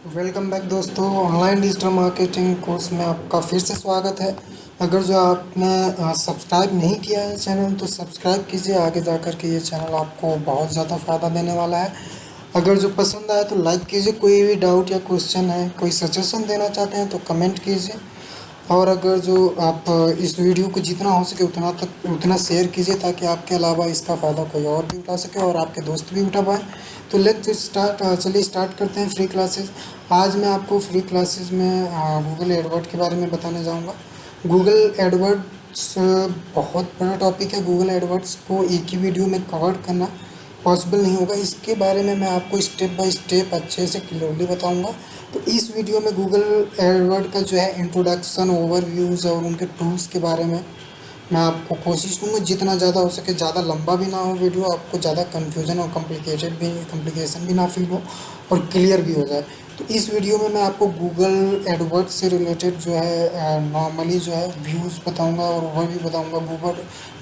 Welcome back दोस्तों। Online digital marketing course में आपका फिर से स्वागत है। अगर जो आपने सब्सक्राइब नहीं किया है चैनल तो सब्सक्राइब कीजिए। आगे जा कर के ये चैनल आपको बहुत ज़्यादा फ़ायदा देने वाला है। अगर जो पसंद आए तो लाइक कीजिए। कोई भी डाउट या क्वेश्चन है, कोई सजेशन देना चाहते हैं तो कमेंट कीजिए। और अगर जो आप इस वीडियो को जितना हो सके उतना शेयर कीजिए ताकि आपके अलावा इसका फ़ायदा कोई और भी उठा सके और आपके दोस्त भी उठा पाए। तो लेट्स स्टार्ट। चलिए स्टार्ट करते हैं फ्री क्लासेस। आज मैं आपको फ्री क्लासेस में गूगल एडवर्ड के बारे में बताने जाऊंगा। गूगल एडवर्ड्स बहुत बड़ा टॉपिक है। गूगल एडवर्ड्स को एक ही वीडियो में कवर करना पॉसिबल नहीं होगा। इसके बारे में मैं आपको स्टेप बाय स्टेप अच्छे से क्लियरली बताऊंगा। तो इस वीडियो में गूगल एडवर्ड का जो है इंट्रोडक्शन, ओवरव्यूज़ और उनके टूल्स के बारे में मैं आपको कोशिश करूँगा जितना ज़्यादा हो सके। ज़्यादा लंबा भी ना हो वीडियो, आपको ज़्यादा कन्फ्यूज़न और कॉम्प्लिकेशन भी ना फील हो और क्लियर भी हो जाए। तो इस वीडियो में मैं आपको गूगल एडवर्ड्स से रिलेटेड जो है नॉर्मली जो है व्यूज़ बताऊंगा और ओवरव्यू बताऊंगा।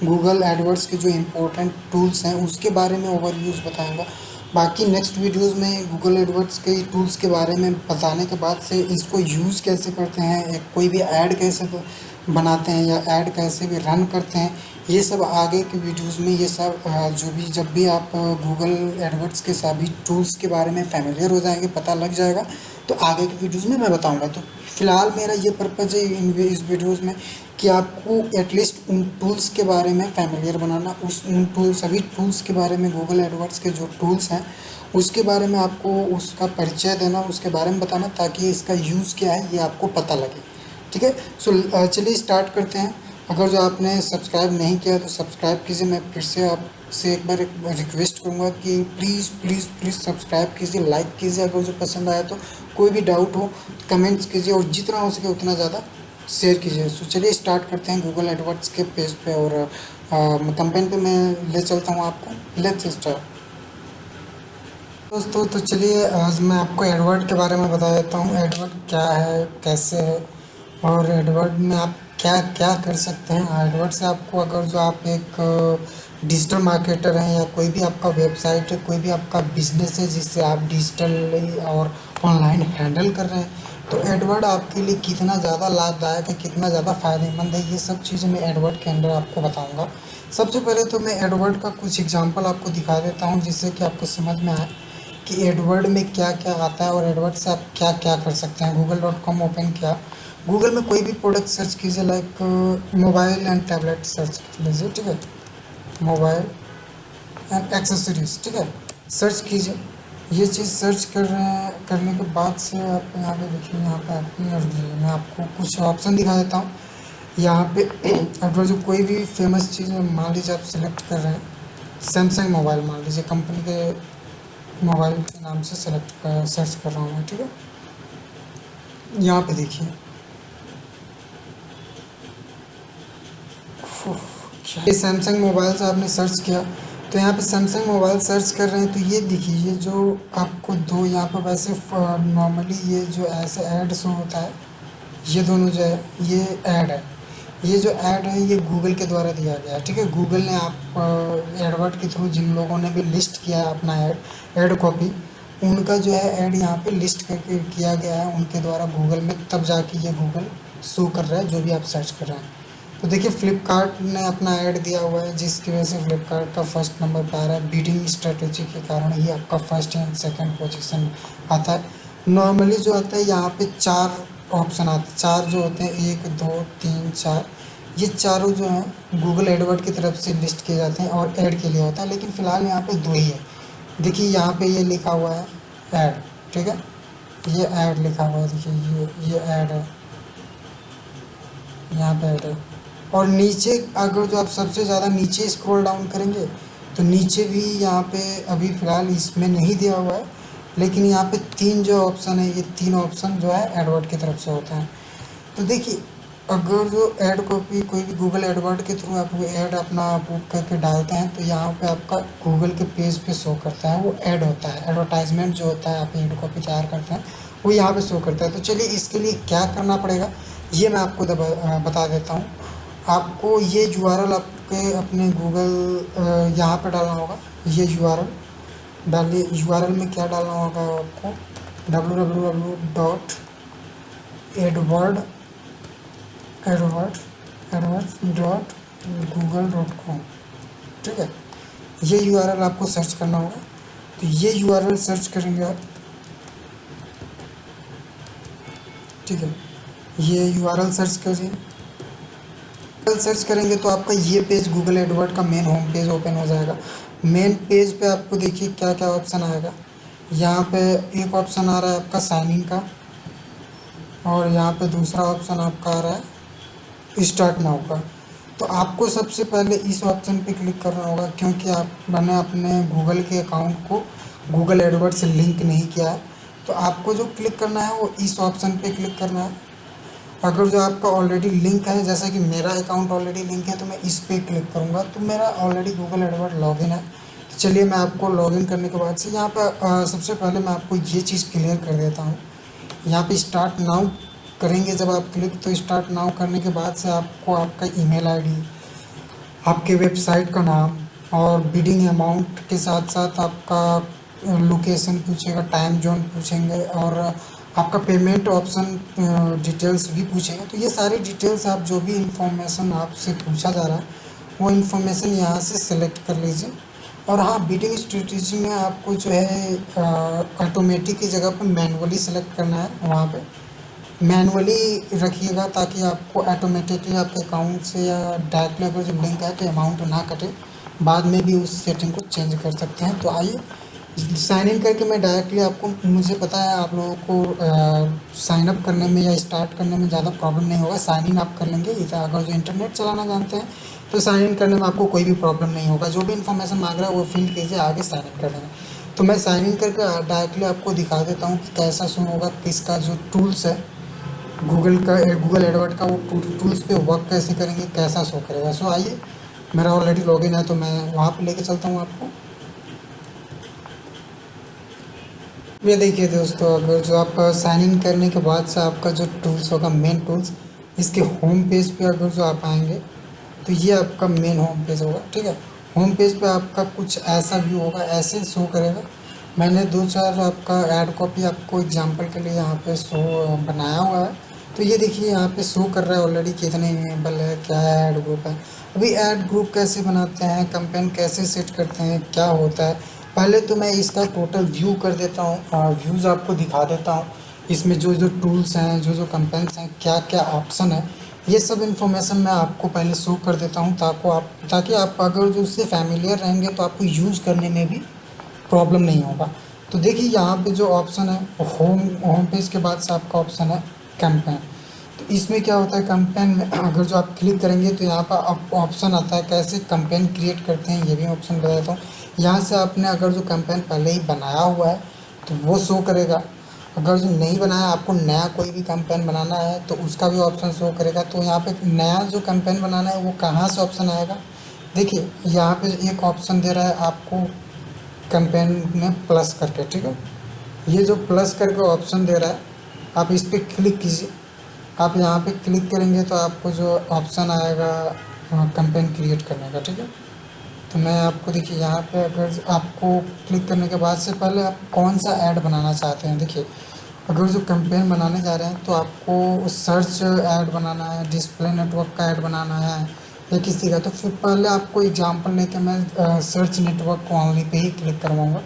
गूगल एडवर्ड्स के जो इम्पोर्टेंट टूल्स हैं उसके बारे में ओवरव्यूज़ बताऊंगा। बाकी नेक्स्ट वीडियोस में गूगल एडवर्ड्स के टूल्स के बारे में बताने के बाद से इसको यूज़ कैसे करते हैं, कोई भी ऐड कैसे बनाते हैं या ऐड कैसे भी रन करते हैं, ये सब आगे के वीडियोस में ये सब जब भी आप गूगल एडवर्ड्स के सभी टूल्स के बारे में फैमिलियर हो जाएंगे, पता लग जाएगा, तो आगे के वीडियोस में मैं बताऊंगा। तो फिलहाल मेरा ये पर्पज़ है इस वीडियोस में कि आपको एटलीस्ट उन टूल्स के बारे में फैमिलियर बनाना, सभी टूल्स के बारे में, गूगल एडवर्ड्स के जो टूल्स हैं उसके बारे में आपको उसका परिचय देना, उसके बारे में बताना ताकि इसका यूज़ क्या है ये आपको पता लगे। ठीक है। सो चलिए स्टार्ट करते हैं। अगर जो आपने सब्सक्राइब नहीं किया तो सब्सक्राइब कीजिए। मैं फिर से आपसे एक बार रिक्वेस्ट करूँगा कि प्लीज़ प्लीज़ प्लीज़ सब्सक्राइब कीजिए, लाइक कीजिए। अगर जो पसंद आया तो कोई भी डाउट हो कमेंट्स कीजिए और जितना हो सके उतना ज़्यादा शेयर कीजिए। सो चलिए स्टार्ट करते हैं गूगल एडवर्ड्स के पेज पे और कंपेन पे मैं ले चलता हूँ आपको। लेट्स स्टार्ट दोस्तों। तो चलिए आज मैं आपको एडवर्ड के बारे में बता देता हूँ। एडवर्ड क्या है, कैसे है और एडवर्ड में आप क्या क्या कर सकते हैं। एडवर्ड से आपको, अगर जो आप एक डिजिटल मार्केटर हैं या कोई भी आपका वेबसाइट है, कोई भी आपका बिजनेस है जिससे आप डिजिटली और ऑनलाइन हैंडल कर रहे हैं, तो एडवर्ड आपके लिए कितना ज़्यादा लाभदायक है, कितना ज़्यादा फ़ायदेमंद है, ये सब चीज़ें मैं एडवर्ड के अंदर आपको बताऊँगा। सबसे पहले तो मैं एडवर्ड का कुछ एग्जाम्पल आपको दिखा देता हूँ जिससे कि आपको समझ में आए कि एडवर्ड में क्या क्या आता है और एडवर्ड से आप क्या क्या कर सकते हैं। google.com ओपन किया, गूगल में कोई भी प्रोडक्ट सर्च कीजिए, like mobile and tablet search कर लीजिए। ठीक है, मोबाइल एंड एक्सेसरीज। ठीक है, सर्च कीजिए। ये चीज़ सर्च कर रहे हैं, करने के बाद से आप यहाँ पे देखिए, यहाँ पे अपनी मर्जी है। मैं आपको कुछ ऑप्शन दिखा देता हूँ यहाँ पे। एडवर्ड जो कोई भी फेमस चीज़ मान लीजिए आप सेलेक्ट कर रहे हैं, सैमसंग मोबाइल मान लीजिए, कंपनी के मोबाइल के नाम से सर्च कर रहा हूँ मैं। ठीक है, यहाँ पे देखिए ये सैमसंग मोबाइल से आपने सर्च किया तो यहाँ पे सैमसंग मोबाइल सर्च कर रहे हैं तो ये देखिए, ये जो आपको दो यहाँ पर वैसे नॉर्मली ये जो ऐसे ऐड शो होता है, ये दोनों जो है ये ऐड है। ये जो ऐड है ये गूगल के द्वारा दिया गया है। ठीक है, गूगल ने आप एडवर्ड के थ्रू जिन लोगों ने भी लिस्ट किया है अपना ऐड कॉपी, उनका जो है ऐड यहाँ पे लिस्ट करके किया गया है उनके द्वारा गूगल में, तब जाके ये गूगल शो कर रहा है जो भी आप सर्च कर रहे हैं। तो देखिए फ्लिपकार्ट ने अपना ऐड दिया हुआ है जिसकी वजह से फ्लिपकार्ट का फर्स्ट नंबर पर आ रहा है। बीडिंग स्ट्रेटेजी के कारण ही आपका फर्स्ट एंड सेकंड पोजीशन आता है। नॉर्मली जो आता है यहाँ पे चार ऑप्शन आते हैं, चार जो होते हैं, 1 2 3 4, ये चारों जो हैं गूगल एडवर्ड की तरफ से लिस्ट किए जाते हैं और ऐड के लिए होता है, लेकिन फ़िलहाल यहाँ पे दो ही है। देखिए यहाँ पे ये लिखा हुआ है ऐड। ठीक है, ये ऐड लिखा हुआ है, देखिए ये ऐड है, यहाँ पे ऐड है। और नीचे अगर जो आप सबसे ज़्यादा नीचे स्क्रॉल डाउन करेंगे तो नीचे भी यहाँ पे अभी फ़िलहाल इसमें नहीं दिया हुआ है, लेकिन यहाँ पे तीन जो ऑप्शन है, ये तीन ऑप्शन जो है एडवर्ड की तरफ से होता है। तो देखिए अगर जो ऐड कॉपी कोई भी गूगल एडवर्ड के थ्रू आप वो ऐड अपना बुक करके डालते हैं तो यहाँ पे आपका गूगल के पेज पे शो करता है, वो ऐड होता है। एडवर्टाइजमेंट जो होता है, आप ऐड कॉपी तैयार करते हैं वो यहाँ पे शो करता है। तो चलिए इसके लिए क्या करना पड़ेगा ये मैं आपको बता देता हूँ। आपको ये URL आपके अपने गूगल यहाँ पे डालना होगा। ये URL डालिए। URL में क्या डालना होगा आपको, www.adwords.google.com। ठीक है, ये यूआरएल आपको सर्च करना होगा। तो ये यूआरएल सर्च करेंगे आप, ठीक है, ये यूआरएल सर्च करिए। सर्च करेंगे तो आपका ये पेज गूगल एडवर्ड का मेन होम पेज ओपन हो जाएगा। मेन पेज पे आपको देखिए क्या क्या ऑप्शन आएगा। यहाँ पे एक ऑप्शन आ रहा है आपका साइन इन का, और यहाँ पे दूसरा ऑप्शन आपका आ रहा है स्टार्ट नाउ का। तो आपको सबसे पहले इस ऑप्शन पे क्लिक करना होगा, क्योंकि मैंने अपने गूगल के अकाउंट को गूगल एडवर्ड से लिंक नहीं किया है। तो आपको जो क्लिक करना है वो इस ऑप्शन पे क्लिक करना है। अगर जो आपका ऑलरेडी लिंक है, जैसा कि मेरा अकाउंट ऑलरेडी लिंक है, तो मैं इस पर क्लिक करूँगा। तो मेरा ऑलरेडी गूगल एडवर्ड लॉगिन है। तो चलिए मैं आपको लॉगिन करने के बाद से यहाँ पर सबसे पहले मैं आपको ये चीज़ क्लियर कर देता हूँ। यहाँ पे स्टार्ट नाउ करेंगे जब आप क्लिक, तो स्टार्ट नाउ करने के बाद से आपको आपका ईमेल आईडी, आपके वेबसाइट का नाम और बिडिंग अमाउंट के साथ साथ आपका लोकेशन पूछेगा, टाइम जोन पूछेंगे, और आपका पेमेंट ऑप्शन डिटेल्स भी पूछेंगे। तो ये सारी डिटेल्स, आप जो भी इंफॉर्मेशन आपसे पूछा जा रहा है वो इन्फॉर्मेशन यहाँ से सिलेक्ट कर लीजिए। और हाँ, बिडिंग स्ट्रेटजी में आपको जो है ऑटोमेटिक की जगह पर मैनुअली सेलेक्ट करना है। वहाँ पे मैनुअली रखिएगा ताकि आपको ऑटोमेटिकली आपके अकाउंट से या डायरेक्टली अगर जो लिंक है तो अमाउंट ना कटे। बाद में भी उस सेटिंग को चेंज कर सकते हैं। तो आइए साइन इन करके मैं डायरेक्टली आपको, मुझे पता है आप लोगों को साइन अप करने में या स्टार्ट करने में ज़्यादा प्रॉब्लम नहीं होगा। साइन इन आप कर लेंगे। इधर अगर जो इंटरनेट चलाना जानते हैं तो साइन इन करने में आपको कोई भी प्रॉब्लम नहीं होगा। जो भी इन्फॉर्मेशन मांग रहा है वो फिल कीजिए, आगे साइन इन कर लेंगे। तो मैं साइन इन करके डायरेक्टली आपको दिखा देता हूँ कि कैसा शो होगा, किसका जो टूल्स है गूगल एडवर्ड का, वो टूल्स पे वर्क कैसे करेंगे, कैसा शो करेगा। सो आइए, मेरा ऑलरेडी लॉगिन है तो मैं वहाँ पे लेके चलता हूँ आपको। ये देखिए दोस्तों, अगर जो आप साइन इन करने के बाद से आपका जो टूल्स होगा, मेन टूल्स, इसके होम पेज पे अगर जो आप आएंगे तो ये आपका मेन होम पेज होगा। ठीक है, होम पेज पे आपका कुछ ऐसा व्यू होगा, ऐसे शो करेगा। मैंने 2-4 आपका ऐड कॉपी आपको एग्जांपल के लिए यहाँ पे शो बनाया हुआ है। तो ये देखिए यहाँ पे शो कर रहा है ऑलरेडी कितने इनेबल है, क्या ऐड ग्रुप है। अभी ऐड ग्रुप कैसे बनाते हैं, कैंपेन कैसे सेट करते हैं, क्या होता है, पहले तो मैं इसका टोटल व्यू कर देता हूँ, व्यूज़ आपको दिखा देता हूँ। इसमें जो जो टूल्स हैं, जो जो कैंपेन्स हैं, क्या क्या ऑप्शन है, ये सब इन्फॉर्मेशन मैं आपको पहले शो कर देता हूँ ताकि आप अगर जो उससे फैमिलियर रहेंगे तो आपको यूज़ करने में भी प्रॉब्लम नहीं होगा। तो देखिए यहाँ पे जो ऑप्शन है होम पेज के बाद से आपका ऑप्शन है कैंपेन। तो इसमें क्या होता है, कैंपेन में अगर जो आप क्लिक करेंगे तो यहाँ पर ऑप्शन आता है कैसे कैंपेन क्रिएट करते हैं, ये भी ऑप्शन बता देता हूँ। यहाँ से आपने अगर जो कैंपेन पहले ही बनाया हुआ है तो वो शो करेगा। अगर जो नहीं बनाया, आपको नया कोई भी कैंपेन बनाना है तो उसका भी ऑप्शन शो करेगा। तो यहाँ पे नया जो कैंपेन बनाना है वो कहाँ से ऑप्शन आएगा, देखिए यहाँ पे एक ऑप्शन दे रहा है आपको कैंपेन में प्लस करके। ठीक है, ये जो प्लस करके ऑप्शन दे रहा है, आप इस पर क्लिक कीजिए। आप यहाँ पे क्लिक करेंगे तो आपको जो ऑप्शन आएगा कैंपेन क्रिएट करने का। ठीक है, तो मैं आपको देखिए यहाँ पे अगर आपको क्लिक करने के बाद से पहले आप कौन सा ऐड बनाना चाहते हैं। देखिए अगर जो कैंपेन बनाने जा रहे हैं तो आपको सर्च ऐड बनाना है, डिस्प्ले नेटवर्क का ऐड बनाना है या किसी का, तो फिर पहले आपको एग्जांपल लेके मैं सर्च नेटवर्क को ऑनली पे ही क्लिक करवाऊँगा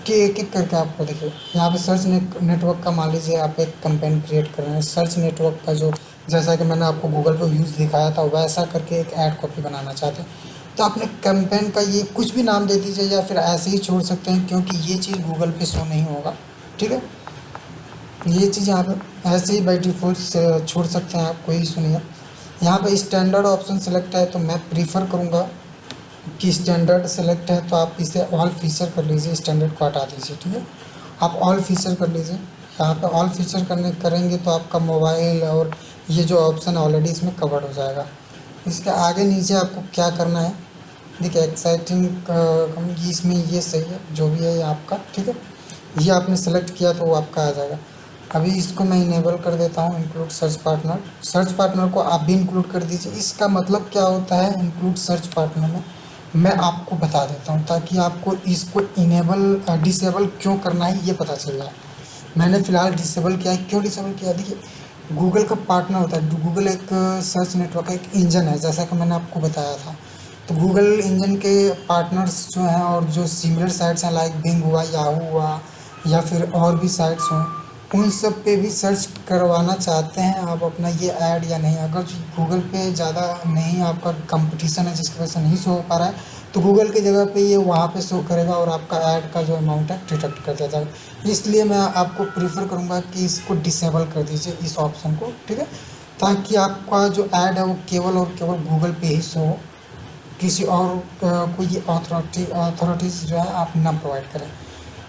कि एक एक करके आपको देखिए यहाँ पे सर्च नेटवर्क का मान लीजिए आप एक कैंपेन क्रिएट कर रहे हैं। सर्च नेटवर्क का जो, जैसा कि मैंने आपको गूगल पे यूज़ दिखाया था, वैसा करके एक ऐड कॉपी बनाना चाहते हैं तो आपने कैंपेन का ये कुछ भी नाम दे दीजिए या फिर ऐसे ही छोड़ सकते हैं, क्योंकि ये चीज़ गूगल पे शो नहीं होगा। ठीक है, ये चीज़ आप ऐसे ही बाई डिफ़ॉल्ट छोड़ सकते हैं, आप कोई इशू नहीं है। यहाँ पे स्टैंडर्ड ऑप्शन सेलेक्ट है तो मैं प्रीफर करूँगा कि स्टैंडर्ड सेलेक्ट है तो आप इसे ऑल फीचर कर लीजिए, स्टैंडर्ड को हटा दीजिए। ठीक है, आप ऑल फीचर कर लीजिए। यहाँ पे ऑल फीचर करेंगे तो आपका मोबाइल और ये जो ऑप्शन ऑलरेडी इसमें कवर्ड हो जाएगा। इसके आगे नीचे आपको क्या करना है, देखिए एक्साइटिंग इसमें ये सही है जो भी है ये आपका। ठीक है, ये आपने सेलेक्ट किया तो वो आपका आ जाएगा। अभी इसको मैं इनेबल कर देता हूँ, include search partner. Search partner को आप भी इंक्लूड कर दीजिए। इसका मतलब क्या होता है इंक्लूड सर्च पार्टनर में, मैं आपको बता देता हूँ ताकि आपको इसको डिसेबल क्यों करना है ये पता चल जाए। मैंने फ़िलहाल डिसेबल किया है। क्यों डिसेबल किया? देखिए, गूगल का पार्टनर होता है। गूगल एक सर्च नेटवर्क का एक इंजन है, जैसा कि मैंने आपको बताया था। तो गूगल इंजन के पार्टनर्स जो हैं और जो सिमिलर साइट्स हैं लाइक बिंग हुआ, याहू हुआ, या फिर और भी साइट्स हों, उन सब पे भी सर्च करवाना चाहते हैं आप अपना ये ऐड या नहीं। अगर गूगल पे ज़्यादा नहीं आपका कंपटीशन है जिसकी वजह से नहीं शो हो पा रहा है, तो गूगल की जगह पे ये वहाँ पे शो करेगा और आपका ऐड का जो अमाउंट है डिडक्ट कर दिया जाएगा। इसलिए मैं आपको प्रीफर करूँगा कि इसको डिसेबल कर दीजिए, इस ऑप्शन को, ठीक है, ताकि आपका जो ऐड है वो केवल और केवल गूगल पे ही शो हो, किसी और कोई अथॉरिटीज़ जो है आप ना प्रोवाइड करें।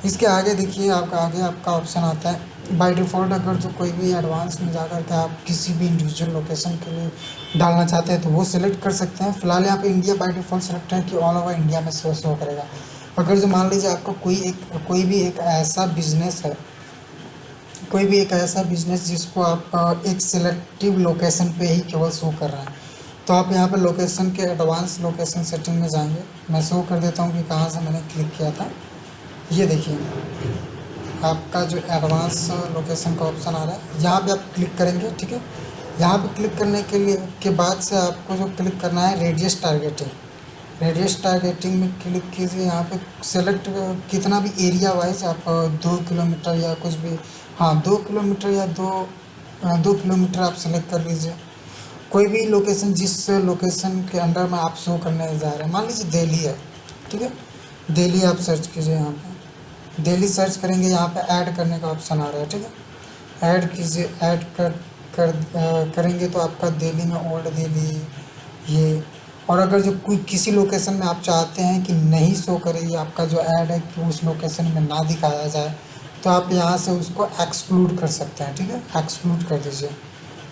इसके आगे देखिए, आपका आगे आपका ऑप्शन आता है बाय डिफ़ॉल्ट। अगर जो कोई भी एडवांस में जाकर के आप किसी भी इंडिविजुअल लोकेशन के लिए डालना चाहते हैं तो वो सिलेक्ट कर सकते हैं। फ़िलहाल यहाँ पे इंडिया बाय डिफ़ॉल्ट सेलेक्ट है कि ऑल ओवर इंडिया में शो करेगा। अगर जो मान लीजिए आपका कोई भी एक ऐसा बिज़नेस है, कोई भी एक ऐसा बिज़नेस जिसको आप एक सिलेक्टिव लोकेशन पे ही केवल शो कर रहे हैं, तो आप यहाँ पे लोकेशन के एडवांस लोकेशन सेटिंग में जाएंगे। मैं शो कर देता हूँ कि कहाँ से मैंने क्लिक किया था। ये देखिए, आपका जो एडवांस लोकेशन का ऑप्शन आ रहा है, यहाँ पे आप क्लिक करेंगे, ठीक है। यहाँ पे क्लिक करने के बाद से आपको जो क्लिक करना है रेडियस टारगेटिंग। रेडियस टारगेटिंग में क्लिक कीजिए। यहाँ पे सेलेक्ट कितना भी एरिया वाइज आप 2 किलोमीटर या कुछ भी, हाँ 2 किलोमीटर या 2 किलोमीटर आप सेलेक्ट कर लीजिए। कोई भी लोकेशन जिस लोकेशन के अंडर में आप शो करने जा रहे हैं, मान लीजिए दिल्ली है, ठीक है, दिल्ली आप सर्च कीजिए। यहाँ पे दिल्ली सर्च करेंगे, यहाँ पे ऐड करने का ऑप्शन आ रहा है, ठीक है, ऐड कीजिए। ऐड करेंगे तो आपका दिल्ली में ओल्ड दिल्ली ये, और अगर जो कोई किसी लोकेशन में आप चाहते हैं कि नहीं शो करे, ये आपका जो ऐड है कि उस लोकेशन में ना दिखाया जाए, तो आप यहाँ से उसको एक्सक्लूड कर सकते हैं, ठीक है, एक्सक्लूड कर दीजिए।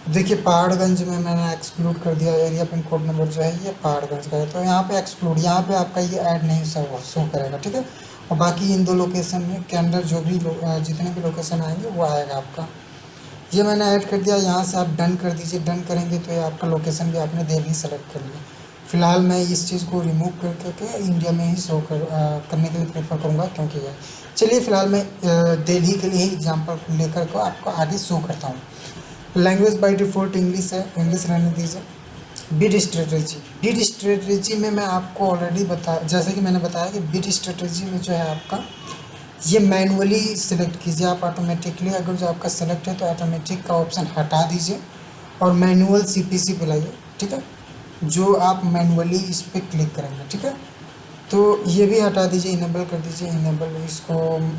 देखिए, पहाड़गंज में मैंने एक्सक्लूड कर दिया, एरिया पिन कोड नंबर जो है ये पहाड़गंज का है, तो यहाँ पे एक्सक्लूड, यहाँ पे आपका ये ऐड नहीं शो करेगा, ठीक है। और बाकी इन 2 लोकेशन में के अंदर जो भी जितने भी लोकेशन आएंगे वो आएगा आपका। ये मैंने ऐड कर दिया, यहाँ से आप डन कर दीजिए। डन करेंगे तो ये आपका लोकेशन भी आपने दिल्ली सेलेक्ट कर लिया। फ़िलहाल मैं इस चीज़ को रिमूव करके इंडिया में ही शो करने के लिए प्रेफर करूँगा, क्योंकि ये, चलिए फ़िलहाल मैं दिल्ली के लिए ही एग्जांपल लेकर को आपको आगे शो करता हूँ। लैंग्वेज बाय डिफ़ॉल्ट इंग्लिश है, इंग्लिश रहने दीजिए। बिड स्ट्रेटजी में मैं आपको ऑलरेडी जैसे कि मैंने बताया कि बिड स्ट्रेटजी में जो है आपका ये मैनुअली सिलेक्ट कीजिए आप ऑटोमेटिकली। अगर जो आपका सेलेक्ट है तो ऑटोमेटिक का ऑप्शन हटा दीजिए और मैनुअल CPC पे लाइए, ठीक है, जो आप मैनुअली इस पर क्लिक करेंगे, ठीक है। तो ये भी हटा दीजिए, इनेबल कर दीजिए। इनेबल इसको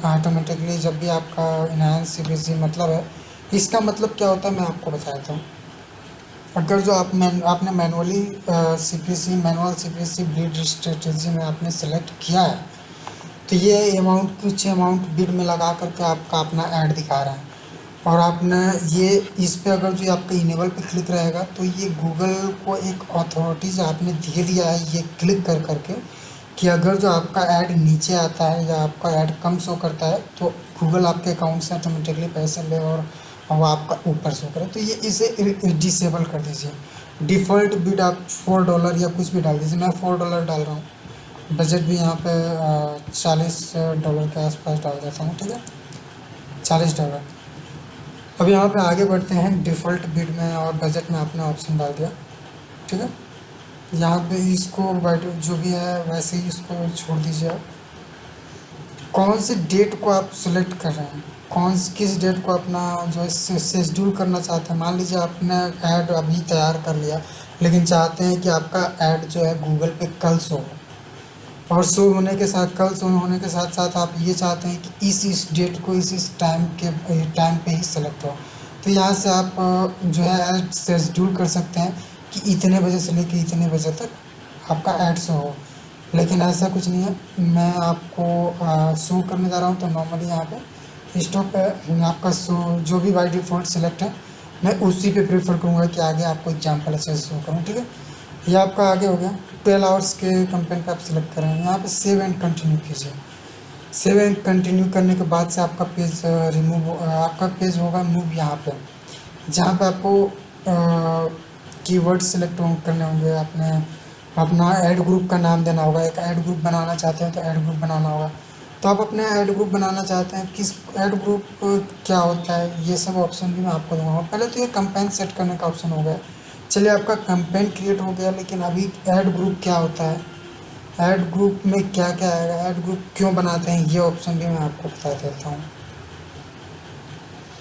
ऑटोमेटिकली जब भी आपका इनहांस CPC मतलब है, इसका मतलब क्या होता है मैं आपको बताता हूँ। अगर जो आपने मैनुअल CPC बिड स्ट्रेटजी में आपने सेलेक्ट किया है, तो ये अमाउंट कुछ अमाउंट बिड में लगा करके आपका अपना ऐड दिखा रहा है, और आपने ये इस पे अगर जो आपका इनेबल पे क्लिक रहेगा तो ये गूगल को एक अथॉरिटीज़ आपने दे दिया है ये क्लिक कर करके कि अगर जो आपका ऐड नीचे आता है या आपका ऐड कम शो करता है तो गूगल आपके अकाउंट से ऑटोमेटिकली पैसे ले और वो आपका ऊपर शो करे। तो ये इसे डिसेबल कर दीजिए। डिफ़ॉल्ट बिड आप $4 या कुछ भी डाल दीजिए। मैं $4 डाल रहा हूँ। बजट भी यहाँ पे $40 के आसपास डाल देता हूँ, ठीक है, $40। अब यहाँ पे आगे बढ़ते हैं। डिफ़ॉल्ट बिड में और बजट में आपने ऑप्शन डाल दिया, ठीक है। यहाँ पे इसको जो भी है वैसे ही इसको छोड़ दीजिए। आप कौन सी डेट को आप सिलेक्ट कर रहे हैं, किस डेट को अपना जो है शेड्यूल करना चाहते हैं। मान लीजिए आपने ऐड अभी तैयार कर लिया, लेकिन चाहते हैं कि आपका ऐड जो है गूगल पे कल शो हो, और शो होने के साथ साथ आप ये चाहते हैं कि इस डेट को इस टाइम पे ही सेलेक्ट हो। तो यहाँ से आप जो है ऐड शेड्यूल कर सकते हैं कि इतने बजे से लेकर इतने बजे तक आपका ऐड शो हो। लेकिन ऐसा कुछ नहीं है, मैं आपको शो करने जा रहा हूँ, तो नॉर्मली यहाँ पे स्टॉप है आपका शो जो भी बाय डिफ़ॉल्ट सेलेक्ट है मैं उसी पे प्रेफर करूँगा कि आगे आपको एग्जाम्पल अच्छे से शो करूँ, ठीक है। ये आपका आगे हो गया। 12 आवर्स के कंपेन पे आप सिलेक्ट करें, यहाँ पे सेव एंड कंटिन्यू कीजिए। सेव एंड कंटिन्यू करने के बाद से आपका पेज आपका पेज होगा मूव। यहाँ पे जहाँ पे आपको कीवर्ड सिलेक्ट करने होंगे, आपने अपना ऐड ग्रुप का नाम देना होगा। एक ऐड ग्रुप बनाना चाहते हैं तो ऐड ग्रुप बनाना होगा। तो आप अपने ऐड ग्रुप बनाना चाहते हैं, किस ऐड ग्रुप क्या होता है, ये सब ऑप्शन भी मैं आपको दूंगा। पहले तो ये कैंपेन सेट करने का ऑप्शन हो गया। चलिए, आपका कैंपेन क्रिएट हो गया, लेकिन अभी ऐड ग्रुप क्या होता है, ऐड ग्रुप में क्या क्या आएगा, ऐड ग्रुप क्यों बनाते हैं, ये ऑप्शन भी मैं आपको बता देता हूँ।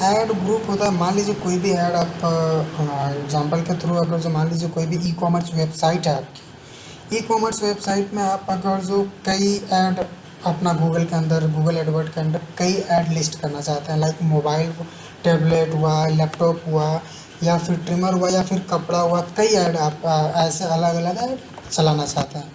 ऐड ग्रुप होता है, मान लीजिए कोई भी ऐड आप एग्जाम्पल के थ्रू, अगर जो मान लीजिए कोई भी ई कॉमर्स वेबसाइट है आपकी, ई कॉमर्स वेबसाइट में आप अगर जो कई ऐड अपना गूगल के अंदर, गूगल एडवर्ड के अंदर कई ऐड लिस्ट करना चाहते हैं, लाइक मोबाइल, टैबलेट हुआ, लैपटॉप हुआ, या फिर ट्रिमर हुआ, या फिर कपड़ा हुआ, कई ऐड आप ऐसे अलग अलग ऐड चलाना चाहते हैं,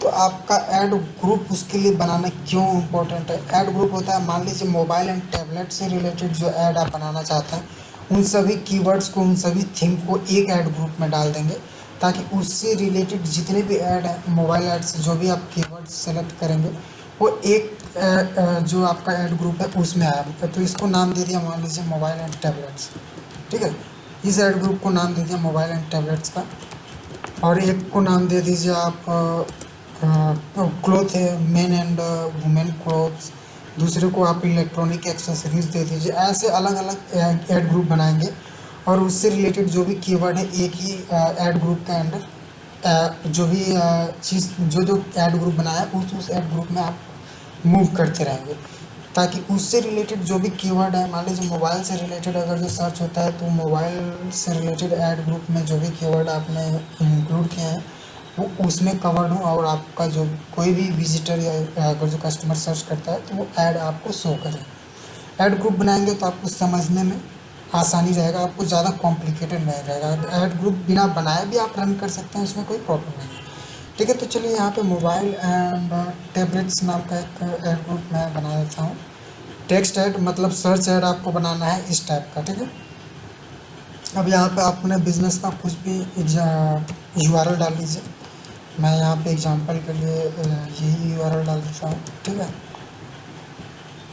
तो आपका ऐड ग्रुप उसके लिए बनाना क्यों इम्पोर्टेंट है। ऐड ग्रुप होता है, मान लीजिए मोबाइल एंड टैबलेट से रिलेटेड जो ऐड आप बनाना चाहते हैं, उन सभी कीवर्ड्स को, उन सभी थीम को एक ऐड ग्रुप में डाल देंगे, ताकि उससे रिलेटेड जितने भी ऐड हैं, मोबाइल ऐड से जो भी आप कीवर्ड सेलेक्ट करेंगे, वो एक जो आपका ऐड ग्रुप है उसमें आएगा। तो इसको नाम दे दिया मान लीजिए मोबाइल एंड टैबलेट्स, ठीक है। इस ऐड ग्रुप को नाम दे दिया मोबाइल एंड टैबलेट्स का, और एक को नाम दे दीजिए आप क्लोथ है, मेन एंड वुमेन क्लोथ्स, दूसरे को आप इलेक्ट्रॉनिक एक्सेसरीज दे दीजिए। ऐसे अलग अलग ऐड ग्रुप बनाएंगे, और उससे रिलेटेड जो भी कीवर्ड है एक ही ऐड ग्रुप के अंदर जो भी चीज़ जो ऐड ग्रुप बनाया उस ऐड ग्रुप में आप मूव करते रहेंगे, ताकि उससे रिलेटेड जो भी कीवर्ड है, मान लीजिए मोबाइल से रिलेटेड अगर जो सर्च होता है, तो मोबाइल से रिलेटेड ऐड ग्रुप में जो भी कीवर्ड आपने इंक्लूड किए हैं वो उसमें कवर्ड हो, और आपका जो कोई भी विजिटर या अगर जो कस्टमर सर्च करता है तो वो ऐड आपको शो करे। ऐड ग्रुप बनाएंगे तो आपको समझने में आसानी रहेगा, आपको ज़्यादा कॉम्प्लिकेटेड नहीं रहेगा। ऐड ग्रुप बिना बनाए भी आप रन कर सकते हैं, उसमें कोई प्रॉब्लम नहीं है, ठीक है। तो चलिए, यहाँ पे मोबाइल एंड टैबलेट्स नाम का एक ऐड ग्रुप मैं बना देता हूँ। टेक्स्ट ऐड मतलब सर्च ऐड आपको बनाना है इस टाइप का, ठीक है। अब यहाँ पे अपने बिजनेस का कुछ भी URL डाल लीजिए। मैं यहाँ पे एग्जांपल के लिए यही URL डाल देता हूँ, ठीक है,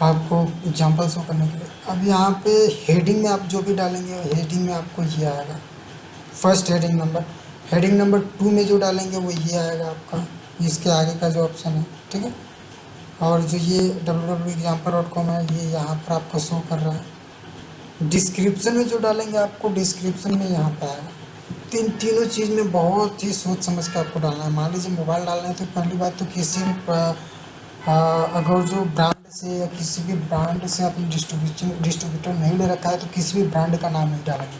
आपको एग्जांपल शो करने के लिए। अब यहाँ पे हेडिंग में आप जो भी डालेंगे, हेडिंग में आपको ये आएगा, first heading number. Heading number 2 में जो डालेंगे वो ये आएगा आपका, इसके आगे का जो ऑप्शन है, ठीक है। और जो ये www.example.com है, ये यहाँ पर आपको शो कर रहा है। डिस्क्रिप्शन में जो डालेंगे आपको, डिस्क्रिप्शन में यहाँ पर आएगा। तो इन तीनों चीज़ में बहुत ही सोच समझ के आपको डालना है। मान लीजिए मोबाइल डालना है, तो पहली बात तो किसी भी अगर जो ब्रांड से या किसी भी ब्रांड से आपने डिस्ट्रीब्यूटर नहीं ले रखा है, तो किसी भी ब्रांड का नाम नहीं डालेंगे।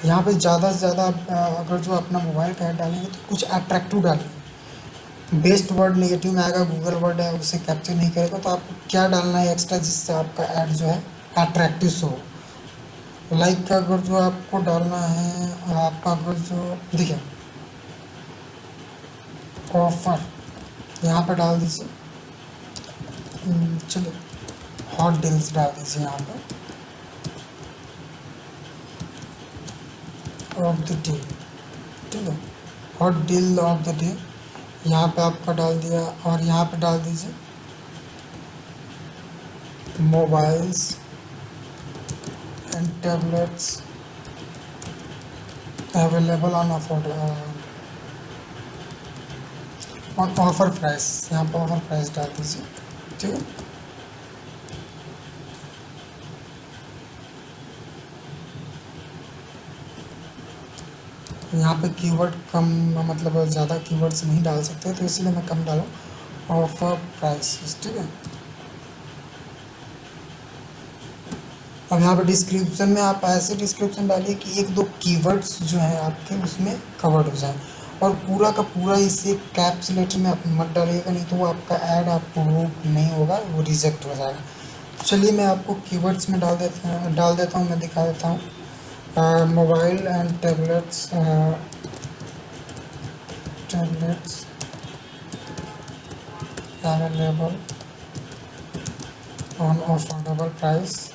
यहाँ पे ज़्यादा से ज़्यादा अगर जो अपना मोबाइल का ऐड डालेंगे तो कुछ अट्रैक्टिव डालेंगे। बेस्ट वर्ड नेगेटिव में आएगा, गूगल वर्ड है उसे कैप्चर नहीं करेगा, तो आपको क्या डालना है एक्स्ट्रा, जिससे आपका ऐड जो है अट्रैक्टिव शो हो। लाइक अगर जो आपको डालना है, आपका अगर जो देखिए ऑफर यहाँ पर डाल दीजिए, चलिए हॉट डील्स डाल दीजिए यहाँ पर, ऑफ द डे, ठीक है, hot deal of the day यहाँ पे आपका डाल दिया। और यहाँ पे डाल दीजिए mobiles and tablets available on offer price, यहाँ पर ऑफर प्राइस डाल दीजिए, ठीक है। यहाँ पे कीवर्ड कम, मतलब ज़्यादा कीवर्ड्स नहीं डाल सकते, तो इसलिए मैं कम डालूँ, ऑफर प्राइस, ठीक है। अब यहाँ पे डिस्क्रिप्शन में आप ऐसे डिस्क्रिप्शन डालिए कि एक दो कीवर्ड्स जो हैं आपके उसमें कवर्ड हो जाए, और पूरा का पूरा इसे कैप्स लेटर में आप मत डालिएगा, नहीं तो वो आपका ऐड आपको नहीं होगा, वो रिजेक्ट हो जाएगा। तो चलिए, मैं आपको कीवर्ड्स में डाल देता हूँ, मैं दिखा देता हूँ। Mobile and tablets available on affordable price,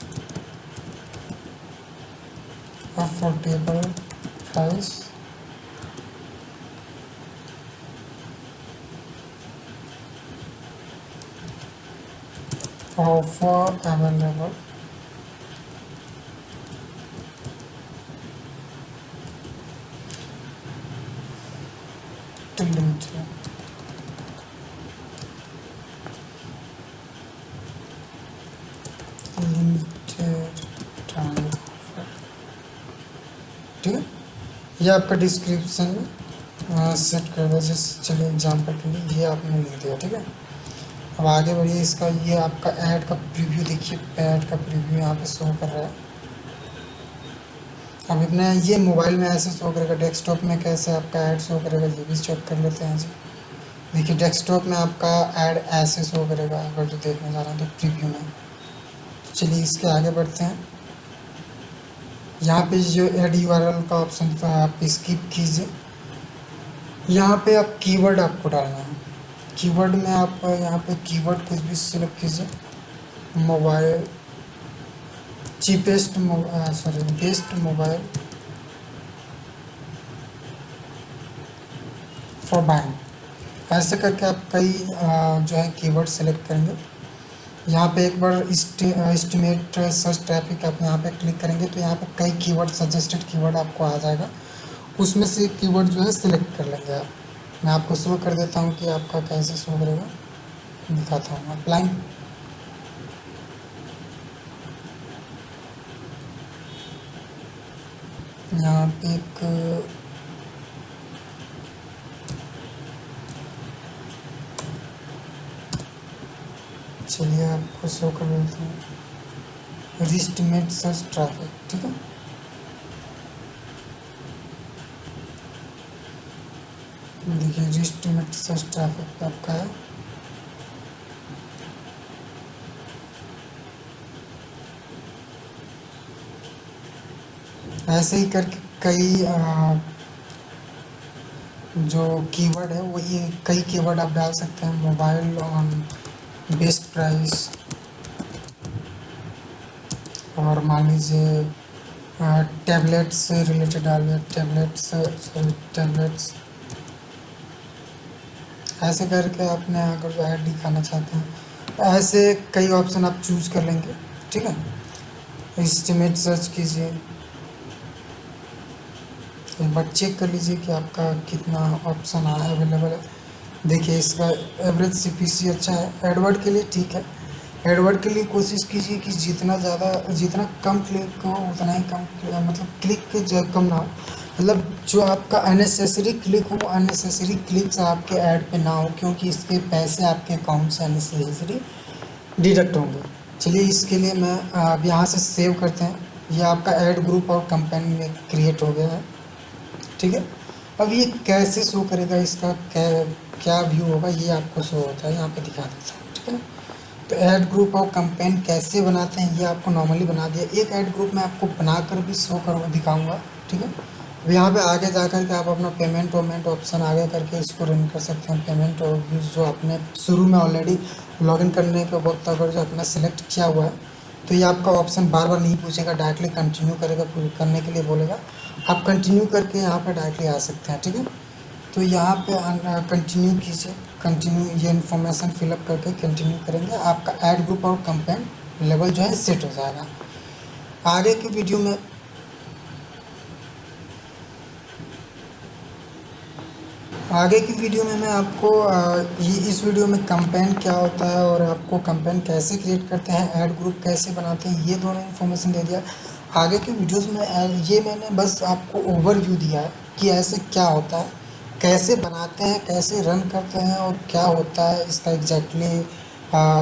affordable price, offer available till limited. ठीक है, ये आपका डिस्क्रिप्शन में सेट कर दो। जैसे चलिए एग्जाम्पल के लिए ये आपने लिख दिया, ठीक है। अब आगे बढ़िए, इसका ये आपका ऐड का प्रीव्यू देखिए, ऐड का प्रीव्यू यहाँ पे शो कर रहा है। अब अपने ये मोबाइल में ऐसे शो करेगा, डेस्कटॉप में कैसे आपका ऐड शो करेगा ये भी चेक कर लेते हैं जी। देखिए डेस्कटॉप में आपका ऐड ऐसे शो करेगा अगर जो देखने जा रहे हैं तो प्रीव्यू में। तो चलिए इसके आगे बढ़ते हैं। यहाँ पे जो ऐड यूआरएल का ऑप्शन था आप स्किप कीजिए। यहाँ पे आप कीवर्ड आपको डालना है। कीवर्ड में आप यहाँ पे कीवर्ड कुछ भी सिलेक्ट कीजिए। Mobile cheapest best mobile for buying, ऐसे करके आप कई जो है कीवर्ड सेलेक्ट करेंगे। यहाँ पे एक बार एस्टिमेट सर्च ट्रैफिक आप यहाँ पे क्लिक करेंगे तो यहाँ पे कई कीवर्ड सजेस्टेड कीवर्ड आपको आ जाएगा, उसमें से एक कीवर्ड जो है सिलेक्ट कर लेंगे आप। मैं आपको शो कर देता हूँ कि आपका कैसे शो करेगा, दिखाता हूँ। अप्लाई, यहाँ पे एक चलिए आपको शो कर देता हूँ, एस्टिमेट सर्च ट्रैफिक, ठीक है। देखिए एस्टिमेट सर्च ट्रैफिक आपका है। ऐसे ही करके कई जो कीवर्ड है वो ये कई कीवर्ड आप डाल सकते हैं। मोबाइल ऑन बेस्ट प्राइस, और मान लीजिए टैबलेट से रिलेटेड डालिए, टैबलेट्स। ऐसे करके आपने अगर जो ऐड दिखाना चाहते हैं तो ऐसे कई ऑप्शन आप चूज कर लेंगे, ठीक है। एस्टिमेट सर्च कीजिए, एक बार चेक कर लीजिए कि आपका कितना ऑप्शन अवेलेबल है। देखिए इसका एवरेज सीपीसी अच्छा है, एडवर्ड के लिए ठीक है। एडवर्ड के लिए कोशिश कीजिए कि जितना कम क्लिक हो उतना ही कम, मतलब क्लिक के जो कम ना हो, मतलब जो आपका अननेसेसरी क्लिक हो, अननेसेसरी क्लिक्स आपके ऐड पे ना हो, क्योंकि इसके पैसे आपके अकाउंट से अननेसेसरी डिडक्ट होंगे। चलिए इसके लिए मैं अब यहाँ से सेव करते हैं। ये आपका ऐड ग्रुप और कंपेनी में क्रिएट हो गया है, ठीक है। अब ये कैसे शो करेगा, इसका क्या व्यू होगा, ये आपको शो होता है, यहाँ पे दिखा देता हूँ, ठीक है। तो ऐड ग्रुप और कंपेन कैसे बनाते हैं ये आपको नॉर्मली बना दिया। एक ऐड ग्रुप में आपको बनाकर भी शो करूँगा, दिखाऊंगा, ठीक है। अब यहाँ पे आगे जा कर के आप अपना पेमेंट वोमेंट ऑप्शन आगे करके इसको रन कर सकते हैं। पेमेंट और व्यूज़ जो आपने शुरू में ऑलरेडी लॉगिन करने के वक्त अगर जो आपने सेलेक्ट किया हुआ है तो ये आपका ऑप्शन बार बार नहीं पूछेगा, डायरेक्टली कंटिन्यू करेगा, करने के लिए बोलेगा। आप कंटिन्यू करके यहाँ पर डायरेक्टली आ सकते हैं, ठीक है। तो यहाँ पे कंटिन्यू कीजिए, कंटिन्यू ये इन्फॉर्मेशन फिलअप करके कंटिन्यू करेंगे, आपका ऐड ग्रुप और कंपेन लेवल जो है सेट हो जाएगा। आगे की वीडियो में मैं आपको इस वीडियो में कंपेन क्या होता है और आपको कंपेन कैसे क्रिएट करते हैं, ऐड ग्रुप कैसे बनाते हैं, ये दोनों इन्फॉर्मेशन दे दिया। आगे के वीडियोस में ये मैंने बस आपको ओवरव्यू दिया है कि ऐसे क्या होता है, कैसे बनाते हैं, कैसे रन करते हैं और क्या होता है इसका एग्जैक्टली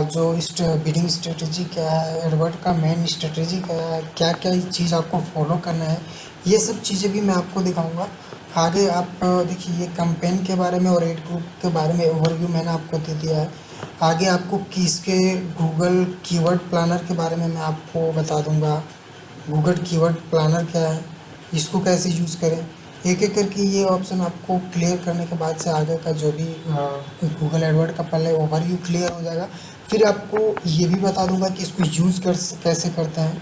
जो बिडिंग स्ट्रेटजी क्या है, एडवर्ड का मेन स्ट्रेटजी क्या है, क्या क्या चीज़ आपको फॉलो करना है, ये सब चीज़ें भी मैं आपको दिखाऊंगा। आगे आप देखिए ये कंपेन के बारे में और ऐड ग्रुप के बारे में ओवरव्यू मैंने आपको दे दिया है। आगे आपको किसके गूगल कीवर्ड प्लानर के बारे में मैं आपको बता दूंगा। गूगल कीवर्ड प्लानर क्या है, इसको कैसे यूज़ करें, एक एक करके ये ऑप्शन आपको क्लियर करने के बाद से आगे का जो भी गूगल एडवर्ड का पहले ओवरव्यू क्लियर हो जाएगा। फिर आपको ये भी बता दूंगा कि इसको यूज़ कैसे करते हैं।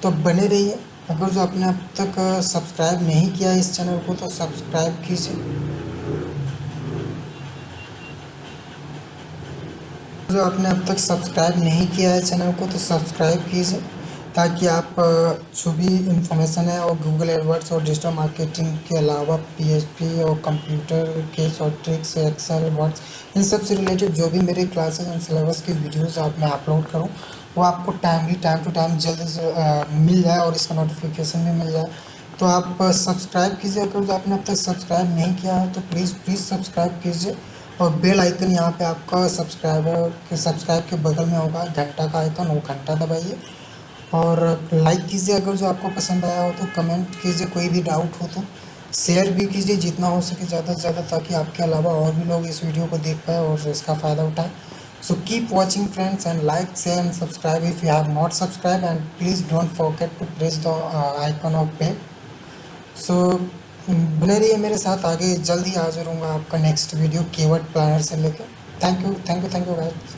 तो बने रहिए। अगर जो आपने अब तक सब्सक्राइब नहीं किया इस चैनल को तो सब्सक्राइब कीजिए। जो आपने अब तक सब्सक्राइब नहीं किया है चैनल को तो सब्सक्राइब कीजिए, ताकि आप जो भी इंफॉर्मेशन है और गूगल एडवर्ड्स और डिजिटल मार्केटिंग के अलावा पीएचपी और कंप्यूटर के शॉर्ट ट्रिक्स, एक्सेल, वर्ड्स, इन सब से रिलेटेड जो भी मेरे क्लासेस एंड सिलेबस की वीडियोस मैं अपलोड करूं वो आपको टाइम टू टाइम जल्द से मिल जाए और इसका नोटिफिकेशन भी मिल जाए। तो आप सब्सक्राइब कीजिए, अगर जो आपने अब तक सब्सक्राइब नहीं किया है तो प्लीज़ प्लीज़ सब्सक्राइब कीजिए। और बेल आइकन यहाँ पे आपका सब्सक्राइब के बगल में होगा घंटा का आइकन, वो घंटा दबाइए और लाइक कीजिए। अगर जो आपको पसंद आया हो तो कमेंट कीजिए, कोई भी डाउट हो तो शेयर भी कीजिए जितना हो सके ज़्यादा से ज़्यादा, ताकि आपके अलावा और भी लोग इस वीडियो को देख पाए और इसका फ़ायदा उठाएं। So keep watching friends and like, share and subscribe if you have not subscribed, and please don't forget to press the icon of bell. So बने रहिए मेरे साथ, आगे जल्दी हाजिर होऊंगा आपका नेक्स्ट वीडियो कीवर्ड प्लानर से लेकर। Thank you guys.